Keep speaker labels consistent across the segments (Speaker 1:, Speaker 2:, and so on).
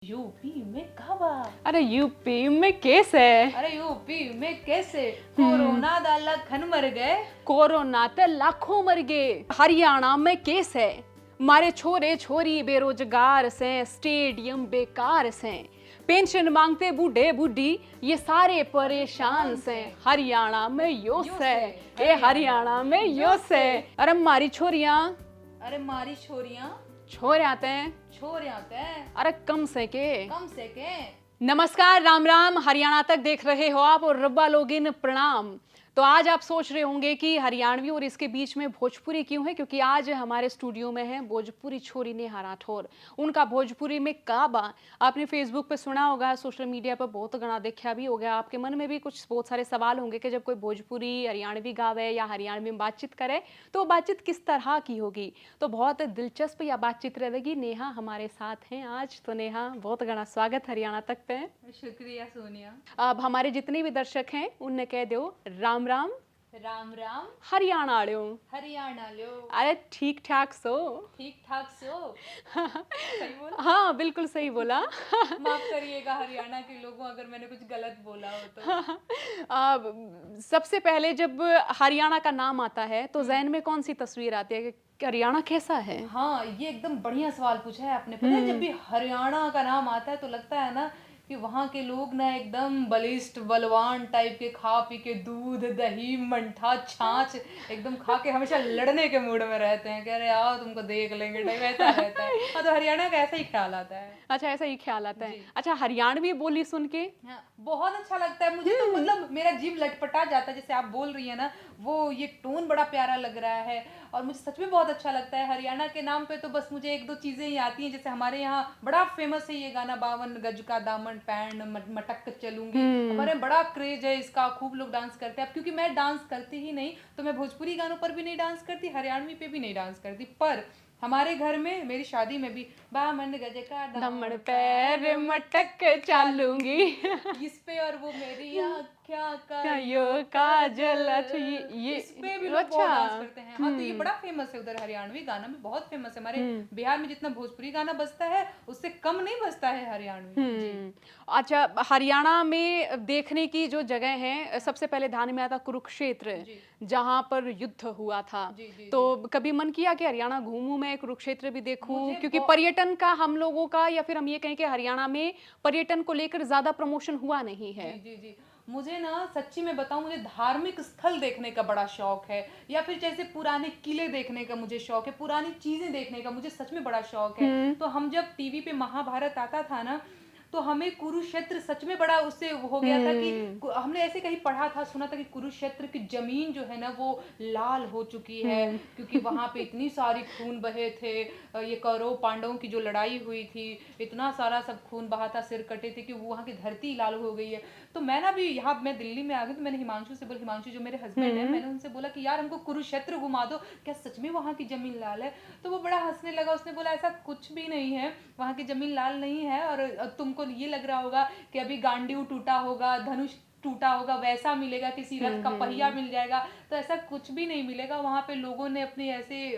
Speaker 1: UP में काबा।
Speaker 2: अरे UP में केस है।
Speaker 1: अरे यूपी में कैसे कोरोना दा लखन मर गए।
Speaker 2: कोरोना ते लाखों मर गए। हरियाणा में केस है। मारे छोरे छोरी बेरोजगार से, स्टेडियम बेकार से, पेंशन मांगते बूढ़े बूढ़ी ये सारे परेशान से। हरियाणा में योस है, ए हरियाणा में योस है। अरे मारी छोरियां,
Speaker 1: अरे मारी छोरियां,
Speaker 2: छोरे आते हैं,
Speaker 1: छोरे आते हैं,
Speaker 2: अरे कम से के।
Speaker 1: कम से के।
Speaker 2: नमस्कार, राम राम। हरियाणा तक देख रहे हो आप और रब्बा लोगिन प्रणाम। तो आज आप सोच रहे होंगे कि हरियाणवी और इसके बीच में भोजपुरी क्यों है, क्योंकि आज हमारे स्टूडियो में है भोजपुरी छोरी नेहा राठौर। उनका भोजपुरी में काबा आपने फेसबुक पे सुना होगा, सोशल मीडिया पर बहुत गणा देखा भी हो गया। आपके मन में भी कुछ बहुत सारे सवाल होंगे कि जब कोई भोजपुरी हरियाणवी गावे या हरियाणवी में बातचीत करे तो बातचीत किस तरह की होगी। तो बहुत दिलचस्प या बातचीत रहेगी। नेहा हमारे साथ हैं आज। तो नेहा, बहुत गणा स्वागत हरियाणा तक पे।
Speaker 1: शुक्रिया सोनिया।
Speaker 2: अब हमारे जितने भी दर्शक हैं उनने कह दो राम राम।
Speaker 1: राम राम।
Speaker 2: हरियाणा आड़ो।
Speaker 1: हरियाणा लो।
Speaker 2: अरे ठीक ठाक सो।
Speaker 1: ठीक ठाक सो। सही बोला?
Speaker 2: हाँ बिल्कुल सही बोला।
Speaker 1: माफ करिएगा हरियाणा के लोगों अगर मैंने कुछ गलत बोला हो तो।
Speaker 2: सबसे पहले जब हरियाणा का नाम आता है तो ज़हन में कौन सी तस्वीर आती है कि हरियाणा कैसा है?
Speaker 1: हाँ, ये एकदम बढ़िया सवाल पूछा है आपने। पता है, जब भी हरियाणा का नाम आता है तो लगता है ना कि वहाँ के लोग ना एकदम बलिष्ठ बलवान टाइप के, खा पी के दूध दही मट्ठा छाछ एकदम खा के हमेशा लड़ने के मूड में रहते हैं। कह रहे आओ तुमको देख लेंगे टाइप ऐसा रहता है। हाँ, तो हरियाणा का ऐसा ही ख्याल आता है।
Speaker 2: अच्छा, ऐसा ही ख्याल आता है। अच्छा, हरियाणवी बोली सुन के
Speaker 1: हाँ, बहुत अच्छा लगता है मुझे तो। मतलब मेरा जीव लटपटा जाता है जैसे आप बोल रही है ना, वो ये टोन बड़ा प्यारा लग रहा है और मुझे सच में बहुत अच्छा लगता है। हरियाणा के नाम पे तो बस मुझे एक दो चीजें ही आती हैं। जैसे हमारे यहाँ बड़ा फेमस है ये गाना, 52 गज का दामन पैंट मटक चलूंगी। हमारे यहाँ बड़ा क्रेज है इसका, खूब लोग डांस करते हैं। अब क्योंकि मैं डांस करती ही नहीं तो मैं भोजपुरी गानों पर भी नहीं डांस करती, हरियाणवी पे भी नहीं डांस करती। पर हमारे घर में मेरी शादी में भी बामन गज का
Speaker 2: दमन पैर मटक चालूंगी
Speaker 1: इस पे, और वो मेरी आँखों का
Speaker 2: यो काजल। अच्छा, ये
Speaker 1: इस पे भी लोग बहुत डांस करते हैं। हाँ, तो ये बड़ा फेमस है उधर, हरियाणवी गाना में बहुत फेमस है। हमारे बिहार में जितना भोजपुरी गाना बजता है उससे कम नहीं बजता है हरियाणवी। जी।
Speaker 2: अच्छा, हरियाणा में देखने की जो जगह है, सबसे पहले ध्यान में आता कुरुक्षेत्र, जहाँ पर युद्ध हुआ था। तो कभी मन किया कि हरियाणा घूमूं मैं, कुरुक्षेत्र भी देखूं? क्योंकि पर्यटन का हम लोगों का, या फिर हम ये कहें कि हरियाणा में पर्यटन को लेकर ज्यादा प्रमोशन हुआ नहीं है।
Speaker 1: जी जी जी। मुझे ना सच्ची में बताऊं, मुझे धार्मिक स्थल देखने का बड़ा शौक है, या फिर जैसे पुराने किले देखने का मुझे शौक है, पुरानी चीजें देखने का मुझे सच में बड़ा शौक है। तो हम जब टीवी पे महाभारत आता था ना, तो हमें कुरुक्षेत्र सच में बड़ा उससे हो गया था कि हमने ऐसे कहीं पढ़ा था, सुना था कि कुरुक्षेत्र की जमीन जो है ना वो लाल हो चुकी है, क्योंकि वहां पे इतनी सारी खून बहे थे। ये कौरव पांडवों की जो लड़ाई हुई थी, इतना सारा सब खून बहा था, सिर कटे थे, कि वहाँ की धरती लाल हो गई है। तो मैं ना भी यहाँ, मैं दिल्ली में आ गई तो मैंने हिमांशु से बोला, हिमांशु जो मेरे हस्बैंड है, मैंने उनसे बोला कि यार हमको कुरुक्षेत्र घुमा दो, क्या सच में वहाँ की जमीन लाल है? तो वो बड़ा हंसने लगा। उसने बोला ऐसा कुछ भी नहीं है, वहाँ की जमीन लाल नहीं है। और तुमको ये लग रहा होगा कि अभी गांडीव टूटा होगा, धनुष टूटा होगा, वैसा मिलेगा, किसी रथ का पहिया मिल जाएगा, तो ऐसा कुछ भी नहीं मिलेगा। वहां पे लोगों ने अपने ऐसे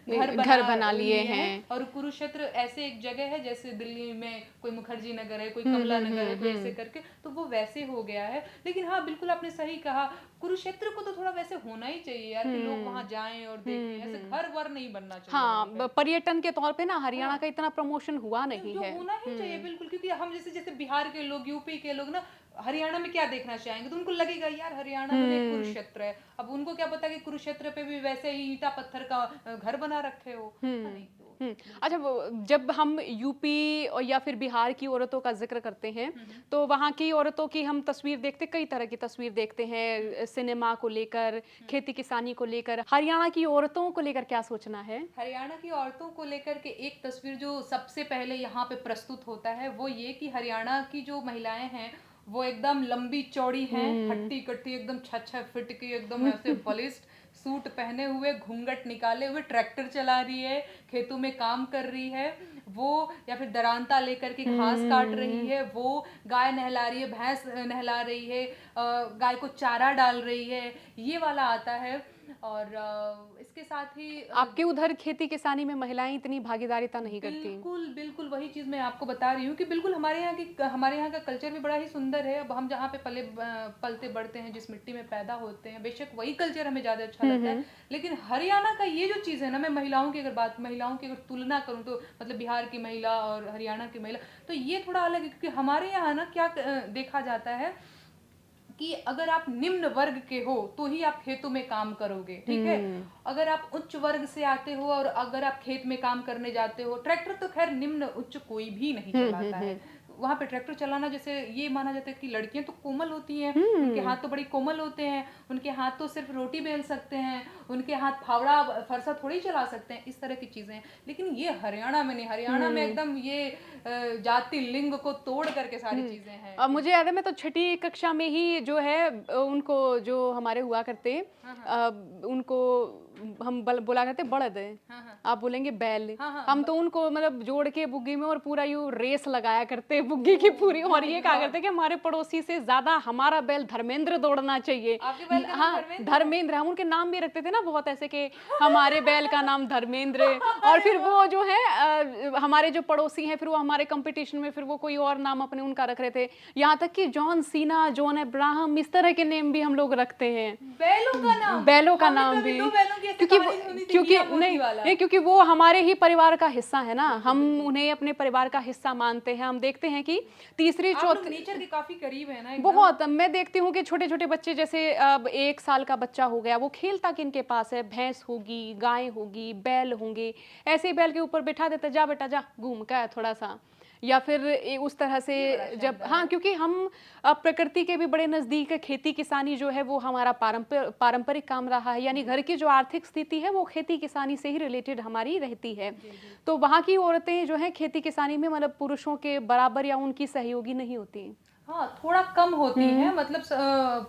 Speaker 1: घर बना लिए हैं। और कुरुक्षेत्र ऐसे एक जगह है जैसे दिल्ली में कोई मुखर्जी नगर है, कोई कमला नगर है, कोई ऐसे करके, तो वो वैसे हो गया है। लेकिन हाँ, बिल्कुल आपने सही कहा, कुरुक्षेत्र को तो थोड़ा वैसे होना ही चाहिए यार, कि लोग वहां जाएं और देखें। ऐसे घर वर नहीं बनना चाहिए।
Speaker 2: हाँ, पर्यटन के तौर पे ना हरियाणा का इतना प्रमोशन हुआ नहीं
Speaker 1: जो
Speaker 2: है।
Speaker 1: होना ही चाहिए बिल्कुल, क्योंकि हम जैसे जैसे बिहार के लोग, यूपी के लोग ना हरियाणा में क्या देखना चाहेंगे, तो उनको लगेगा यार हरियाणा में कुरुक्षेत्र है। अब उनको क्या पता कि कुरुक्षेत्र पे भी वैसे ही ईंटा पत्थर का घर बना रखे हो। नहीं तो
Speaker 2: अच्छा, जब हम यूपी और या फिर बिहार की औरतों का जिक्र करते हैं तो वहाँ की औरतों की हम तस्वीर देखते, कई तरह की तस्वीर देखते हैं, सिनेमा को लेकर, खेती किसानी को लेकर। हरियाणा की औरतों को लेकर क्या सोचना है?
Speaker 1: हरियाणा की औरतों को लेकर के एक तस्वीर जो सबसे पहले यहाँ पे प्रस्तुत होता है वो ये कि हरियाणा की जो महिलाएं हैं वो एकदम लंबी चौड़ी हैं, हट्टी कट्टी, एकदम 6-6 फीट की, एकदम ऐसे बलिष्ठ, सूट पहने हुए, घूंघट निकाले हुए, ट्रैक्टर चला रही है, खेतों में काम कर रही है वो, या फिर दरांता लेकर के घास काट रही है वो, गाय नहला रही है, भैंस नहला रही है, गाय को चारा डाल रही है, ये वाला आता है। और इसके साथ ही
Speaker 2: आपके उधर खेती किसानी में महिलाएं इतनी भागीदारिता नहीं करती।
Speaker 1: बिल्कुल बिल्कुल वही चीज मैं आपको बता रही हूँ कि बिल्कुल हमारे यहाँ का कल्चर भी बड़ा ही सुंदर है। अब हम जहाँ पे पलते बढ़ते हैं, जिस मिट्टी में पैदा होते हैं, बेशक वही कल्चर हमें ज्यादा अच्छा लगता है, लेकिन हरियाणा का ये जो चीज है ना, मैं महिलाओं की अगर तुलना करूँ तो मतलब बिहार की महिला और हरियाणा की महिला, तो ये थोड़ा अलग है। क्योंकि हमारे यहाँ ना क्या देखा जाता है कि अगर आप निम्न वर्ग के हो तो ही आप खेतों में काम करोगे, ठीक है। अगर आप उच्च वर्ग से आते हो और अगर आप खेत में काम करने जाते हो, ट्रैक्टर तो खैर निम्न उच्च कोई भी नहीं चलाता है। वहां पे ट्रैक्टर चलाना, जैसे ये माना जाता है कि लड़कियां तो कोमल होती हैं, उनके हाथ तो बड़ी कोमल होते हैं, उनके हाथ तो सिर्फ रोटी बेल सकते हैं, उनके हाथ फावड़ा फरसा थोड़ी चला सकते हैं, इस तरह की चीजें हैं। लेकिन ये हरियाणा में नहीं, हरियाणा में एकदम ये जाति लिंग को तोड़ करके सारी चीजें हैं।
Speaker 2: अब मुझे याद है, मैं तो छठी कक्षा में ही जो है उनको, जो हमारे हुआ करते उनको हम बोला करते बड़द, आप बोलेंगे बैल, हम तो उनको मतलब जोड़ के बुग्गी में और पूरा यूं रेस लगाया करते बुग्गी की पूरी, और ये कहा करते कि हमारे पड़ोसी से ज्यादा हमारा बैल धर्मेंद्र दौड़ना चाहिए।
Speaker 1: आपके बैल का नाम
Speaker 2: धर्मेंद्र, हम उनके नाम भी रखते थे ना बहुत ऐसे कि हमारे बैल का नाम धर्मेंद्र। और फिर वो जो है हमारे जो पड़ोसी हैं, फिर वो हमारे कंपटीशन में फिर वो कोई और नाम अपने उनका रख रहे थे, यहाँ तक कि जॉन सीना, जॉन अब्राहम, इस तरह के नेम भी हम लोग रखते हैं। बैलों का नाम भी, क्योंकि नहीं, क्योंकि वो हमारे ही परिवार का हिस्सा है ना, हम उन्हें अपने परिवार का हिस्सा मानते हैं। हम देखते हैं कि तीसरी चौथी
Speaker 1: नेचर के काफी करीब है ना,
Speaker 2: बहुत। मैं देखती हूँ कि छोटे छोटे बच्चे, जैसे अब 1 साल का बच्चा हो गया, वो खेलता किनके पास है, भैंस होगी, गाय होगी, बैल होंगे, ऐसे ही बैल के ऊपर बिठा देते, जा बेटा जा घूम का थोड़ा सा, या फिर उस तरह से जब, हाँ, क्योंकि हम प्रकृति के भी बड़े नज़दीक है। खेती किसानी जो है वो हमारा पारंपरिक काम रहा है, यानी घर की जो आर्थिक स्थिति है वो खेती किसानी से ही रिलेटेड हमारी रहती है। तो वहाँ की औरतें जो हैं खेती किसानी में मतलब पुरुषों के बराबर या उनकी सहयोगी नहीं होती।
Speaker 1: हाँ, थोड़ा कम होती है, मतलब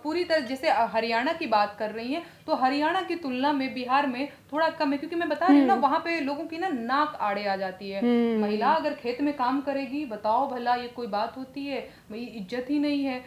Speaker 1: पूरी तरह, जैसे हरियाणा की बात कर रही हैं तो हरियाणा की तुलना में बिहार में थोड़ा कम है। क्योंकि मैं बता रही हूँ ना, वहाँ पे लोगों की ना नाक आड़े आ जाती है। महिला अगर खेत में काम करेगी, बताओ भला ये कोई बात होती है? भाई इज्जत ही नहीं है।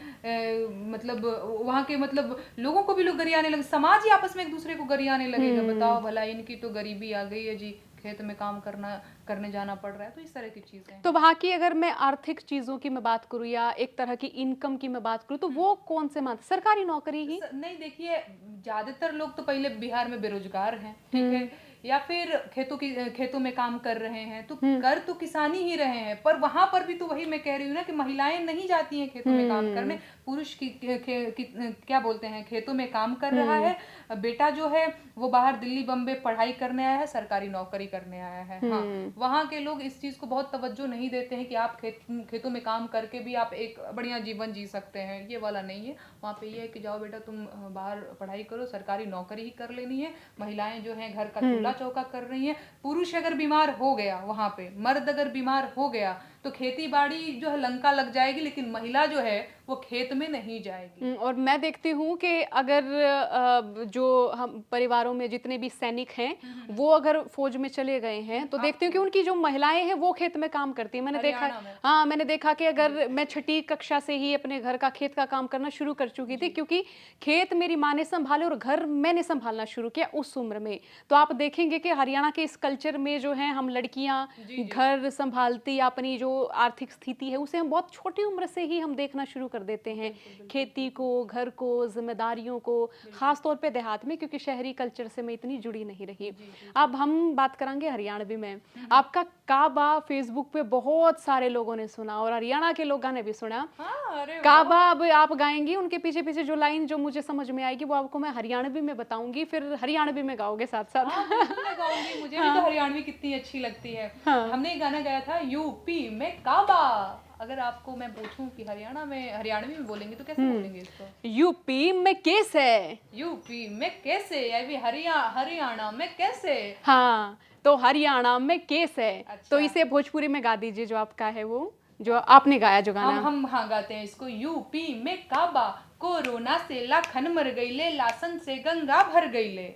Speaker 1: मतलब वहाँ के मतलब लोगों को भी लोग गरियाने लगे, समाज ही आपस में एक दूसरे को गरियाने लगेगा। बताओ भला इनकी तो गरीबी आ गई है जी, खेत में काम करने जाना पड़ रहा है। तो इस तरह की चीजें।
Speaker 2: तो वहाँ की अगर मैं आर्थिक चीजों की मैं बात करूँ या एक तरह की इनकम की मैं बात करूँ, तो वो कौन से मानते, सरकारी नौकरी ही?
Speaker 1: नहीं, देखिए ज्यादातर लोग तो पहले बिहार में बेरोजगार हैं, ठीक है, या फिर खेतों में काम कर रहे हैं, तो कर तो किसानी ही रहे हैं। पर वहां पर भी तो वही मैं कह रही हूँ ना कि महिलाएं नहीं जाती हैं खेतों में काम करने, पुरुष क्या बोलते हैं, खेतों में काम कर रहा है। बेटा जो है वो बाहर दिल्ली बम्बे पढ़ाई करने आया है, सरकारी नौकरी करने आया है। हाँ, वहाँ के लोग इस चीज को बहुत तवज्जो नहीं देते हैं कि आप खेतों में काम करके भी आप एक बढ़िया जीवन जी सकते हैं। ये वाला नहीं है। वहाँ पे ये है कि जाओ बेटा तुम बाहर पढ़ाई करो, सरकारी नौकरी ही कर लेनी है। महिलाएं जो हैं घर का चूल्हा चौका कर रही हैं। पुरुष अगर बीमार हो गया, वहाँ पे मर्द अगर बीमार हो गया तो खेती बाड़ी जो है लंका लग जाएगी, लेकिन महिला जो है वो खेत में नहीं जाएगी।
Speaker 2: और मैं देखती हूँ कि अगर जो हम परिवारों में जितने भी सैनिक हैं वो अगर फौज में चले गए हैं, तो देखती हूँ कि उनकी जो महिलाएं हैं वो खेत में काम करती हैं। मैंने देखा, हाँ, मैंने देखा कि अगर मैं छठी कक्षा से ही अपने घर का खेत का काम करना शुरू कर चुकी थी, क्योंकि खेत मेरी माँ ने संभाले और घर मैंने संभालना शुरू किया उस उम्र में। तो आप देखेंगे कि हरियाणा के इस कल्चर में जो है हम लड़कियां घर संभालती, अपनी जो आर्थिक स्थिति है उसे हम बहुत छोटी उम्र से ही हम देखना शुरू कर देते हैं। खेती को, घर को, जिम्मेदारियों को, खास तौर पे देहात में, क्योंकि शहरी कल्चर से मैं इतनी जुड़ी नहीं रही। अब हम बात करेंगे हरियाणवी में। आपका काबा फेसबुक पे बहुत सारे लोगों ने सुना और हरियाणा के लोगों ने भी सुना। काबा अब आप गाएंगी, उनके पीछे पीछे जो लाइन जो मुझे समझ में आएगी वो आपको मैं हरियाणवी में बताऊंगी, फिर हरियाणवी में गाओगे साथ साथ।
Speaker 1: मैं गाऊंगी, मुझे भी तो हरियाणवी कितनी अच्छी लगती है। हमने एक गाना गाया था, यूपी में काबा। अगर आपको मैं पूछूं कि हरियाणवी में बोलेंगे तो कैसे बोलेंगे इसको?
Speaker 2: यूपी में कैसे,
Speaker 1: यूपी में कैसे, अभी हरियाणा में कैसे।
Speaker 2: हाँ, तो हरियाणा में कैसे।
Speaker 1: अच्छा।
Speaker 2: तो इसे भोजपुरी में गा दीजिए जो आपका है, वो जो आपने गाया जो गाना।
Speaker 1: हम हाँ गाते हैं इसको। यूपी में काबा, कोरोना से लाखन मर गईले, लासन से गंगा भर गईले।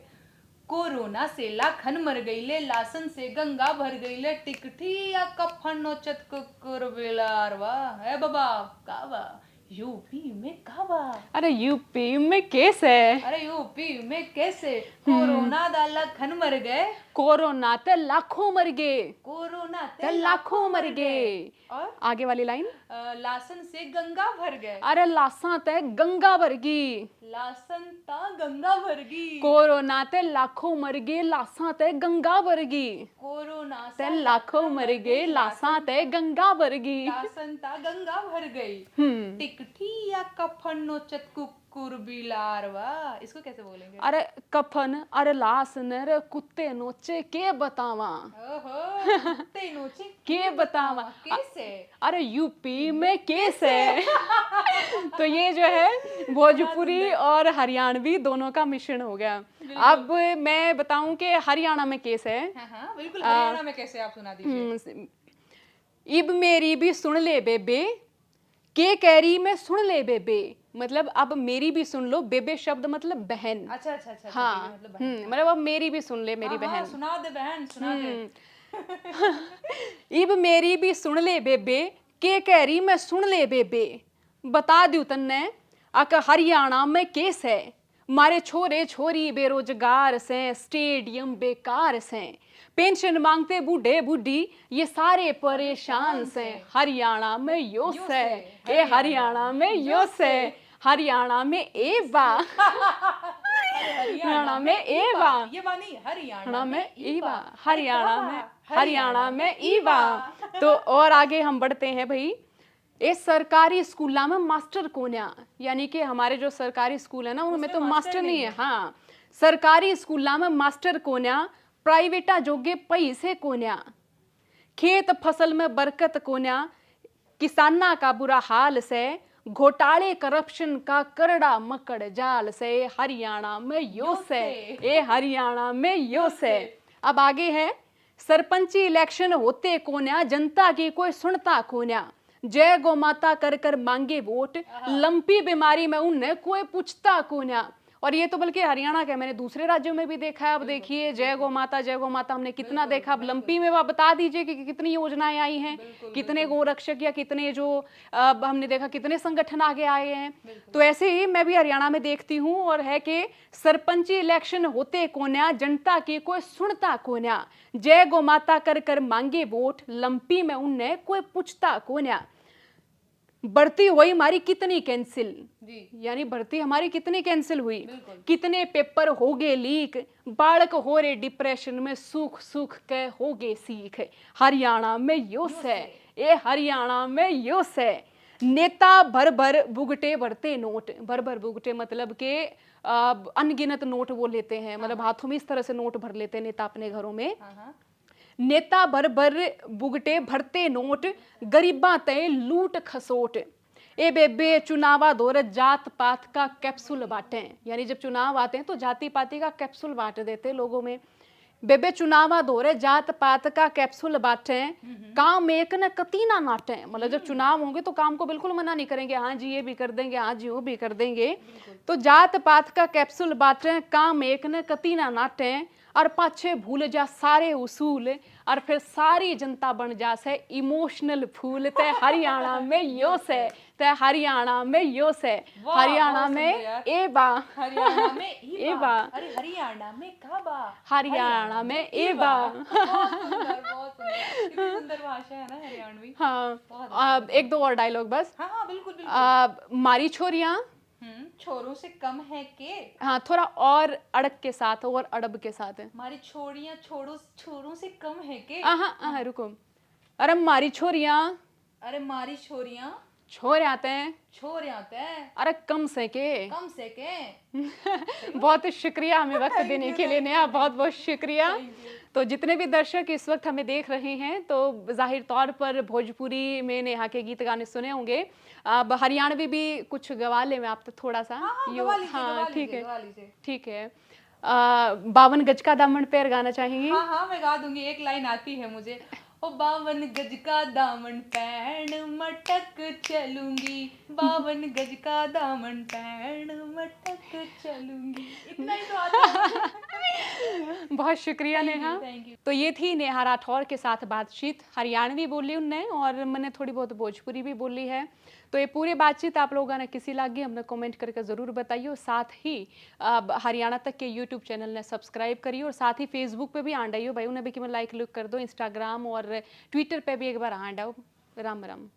Speaker 1: कोरोना से लाखन मर गईले, लासन से गंगा भर गईले। टिकठी या कफन नोचत कुकुर बेलारवा है बाबा काबा। यूपी में काबा।
Speaker 2: अरे यूपी में केस है।
Speaker 1: अरे यूपी में कैसे कोरोना दा लखन मर गए।
Speaker 2: कोरोना ते लाखों मर गए।
Speaker 1: कोरोना
Speaker 2: ते
Speaker 1: ते
Speaker 2: लाखों मर गए।
Speaker 1: और
Speaker 2: आगे वाली लाइन।
Speaker 1: लासन से गंगा भर गए।
Speaker 2: अरे लासा ते गंगा भरगी।
Speaker 1: लासन ता गंगा भरगी।
Speaker 2: कोरोना ते लाखों मर गए, लासा ते गंगा भरगी।
Speaker 1: कोरोना
Speaker 2: ते लाखों मर गए, लासा ते गंगा भरगी।
Speaker 1: लासन ता गंगा भर गई। टिकठी या कफन नोचत कुकुर बिलारवा, इसको कैसे बोलेंगे?
Speaker 2: अरे कफन, अरे लाश ने रे कुत्ते नोचे के बतावा।
Speaker 1: ओहो, कुत्ते नोचे
Speaker 2: के बतावा।
Speaker 1: कैसे?
Speaker 2: अरे यूपी में केस है। तो ये जो है भोजपुरी और हरियाणवी दोनों का मिश्रण हो गया। अब मैं बताऊं कि हरियाणा में केस है।
Speaker 1: हाँ बिल्कुल, हरियाणा में कैसे आप सुना दीजिए।
Speaker 2: इब मेरी भी सुन ले बेबे, के कैरी में सुन ले बेबे। मतलब अब मेरी भी सुन लो, बेबे शब्द मतलब बहन।
Speaker 1: अच्छा अच्छा अच्छा,
Speaker 2: हाँ,
Speaker 1: मतलब बहन।
Speaker 2: मतलब अब मेरी भी सुन ले मेरी
Speaker 1: हाँ,
Speaker 2: बहन।
Speaker 1: सुना दे बहन, सुना दे।
Speaker 2: इब मेरी भी सुन ले बेबे, के कैरी में सुन ले बेबे। बता दूं तन्ने अक हरियाणा में केस है, मारे छोरे छोरी बेरोजगार से, स्टेडियम बेकार से, पेंशन मांगते बूढ़े बूढ़ी ये सारे परेशान से। हरियाणा में यो से, ए हरियाणा में यो से, हरियाणा में ए बा। हरियाणा में ए बा,
Speaker 1: ये बानी हरियाणा
Speaker 2: हरियाणा में
Speaker 1: में
Speaker 2: ईवा, हरियाणा में ईवा। तो और आगे हम बढ़ते हैं भाई। ये सरकारी स्कूला में मास्टर कोन्या, यानी कि हमारे जो सरकारी स्कूल है ना उनमें तो मास्टर नहीं है। हाँ, सरकारी स्कूला में मास्टर कोन्या, प्राइवेटा जोगे पैसे कोन्या, खेत फसल में बरकत कोन्या, किसाना का बुरा हाल से, घोटाले करप्शन का करड़ा मकड़ जाल से। हरियाणा में यो से, ए हरियाणा में यो से। अब आगे है, सरपंची इलेक्शन होते कोन्या, जनता की कोई सुनता कोन्या, जय गौ माता कर कर मांगे वोट, लंपी बीमारी में उन्हें कोई पूछता कोन्या। और ये तो बल्कि हरियाणा का, मैंने दूसरे राज्यों में भी देखा है। अब देखिए जय गौ माता हमने कितना देखा। अब लंपी में आप बता दीजिए कि कितनी योजनाएं आई हैं, कितने गोरक्षक या कितने जो अब हमने देखा कितने संगठन आगे आए हैं। तो ऐसे ही मैं भी हरियाणा में देखती हूँ। और है कि सरपंची इलेक्शन होते कोन्या, जनता की कोई सुनता कोन्या, जय गौ माता कर कर मांगे वोट, लंपी में उन्हें कोई पूछता कोन्या। बढ़ती हुई हमारी कितनी कैंसिल, यानी भर्ती हमारी कितनी कैंसिल हुई, कितने पेपर हो गए लीक, बालक हो रहे डिप्रेशन में, सूख सूख के हो गए सीख। हरियाणा में योस है, ए हरियाणा में योस है। नेता भर भर बुगटे भरते नोट, भर भर बुगटे मतलब के अनगिनत नोट वो लेते हैं, मतलब हाथों में इस तरह से नोट भर लेते हैं नेता अपने घरों में। नेता भर भर बुगटे भरते नोट, गरीबा तय लूट खसोट। ए बेबे चुनावा दौरे जात पात का कैप्सूल बांटे, यानी जब चुनाव आते हैं तो जाति पाति का कैप्सूल बांट देते लोगों में। बेबे चुनावा दौरे जात पात का कैप्सूल बांटे, काम एक न कती ना नाटे। मतलब जब चुनाव होंगे तो काम को बिल्कुल मना नहीं करेंगे, हाँ जी ये भी कर देंगे, हाँ जी वो भी कर देंगे। तो जात पात का कैप्सूल बांटे, काम एक न कती ना नाटे, और पाछे भूल जा सारे उसूल, और फिर सारी जनता बन जा से इमोशनल फूल। ते हरियाणा में यो से, ते हरियाणा में यो से, हरियाणा में ए बा,
Speaker 1: हरियाणा में
Speaker 2: ए बा,
Speaker 1: अरे हरियाणा में काबा,
Speaker 2: हरियाणा में ए बा।
Speaker 1: बहुत सुंदर, कितनी सुंदर भाषा है ना हरियाणवी।
Speaker 2: हाँ, एक दो और डायलॉग बस।
Speaker 1: हाँ बिल्कुल बिल्कुल।
Speaker 2: मारी छोरियां
Speaker 1: छोरों से कम है के।
Speaker 2: हाँ, थोड़ा और अड़क के साथ और अड़ब के साथ है।
Speaker 1: हमारी छोरियां छोरों से कम है के।
Speaker 2: हाँ रुको। अरे मारी छोरियां,
Speaker 1: अरे मारी छोरियां
Speaker 2: छोरे आते हैं,
Speaker 1: छोरे आते हैं,
Speaker 2: अरे कम से के।
Speaker 1: बहुत
Speaker 2: शुक्रिया हमें वक्त देने के लिए नेहा, बहुत बहुत शुक्रिया। तो जितने भी दर्शक इस वक्त हमें देख रहे हैं तो जाहिर तौर पर भोजपुरी में नेहा के गीत गाने सुने होंगे। अब हरियाणवी भी कुछ गवा ले मैं आप तो थोड़ा सा।
Speaker 1: हाँ
Speaker 2: ठीक है, ठीक है। 52 गज का दामन पैर गाना चाहेंगी?
Speaker 1: हाँ मैं गा दूंगी, एक लाइन आती है मुझे। ओ 52 गज का दामन पैण मटक चलूंगी, 52 गज का दामन पैण मटक चलूंगी। इतना ही तो आता है।
Speaker 2: बहुत शुक्रिया नेहा।
Speaker 1: Thank you.
Speaker 2: तो ये थी नेहा राठौर के साथ बातचीत। हरियाणवी बोली उनने और मैंने थोड़ी बहुत भोजपुरी भी बोली है। तो ये पूरी बातचीत आप लोगों ने किसी लगी हमने कमेंट करके ज़रूर बताइए और साथ ही हरियाणा तक के यूट्यूब चैनल ने सब्सक्राइब करिए और साथ ही फेसबुक पे भी आंडाइयो भाई उन्हें भी कि मैं लाइक लुक कर दो, इंस्टाग्राम और ट्विटर पे भी एक बार आंडाओ। राम राम।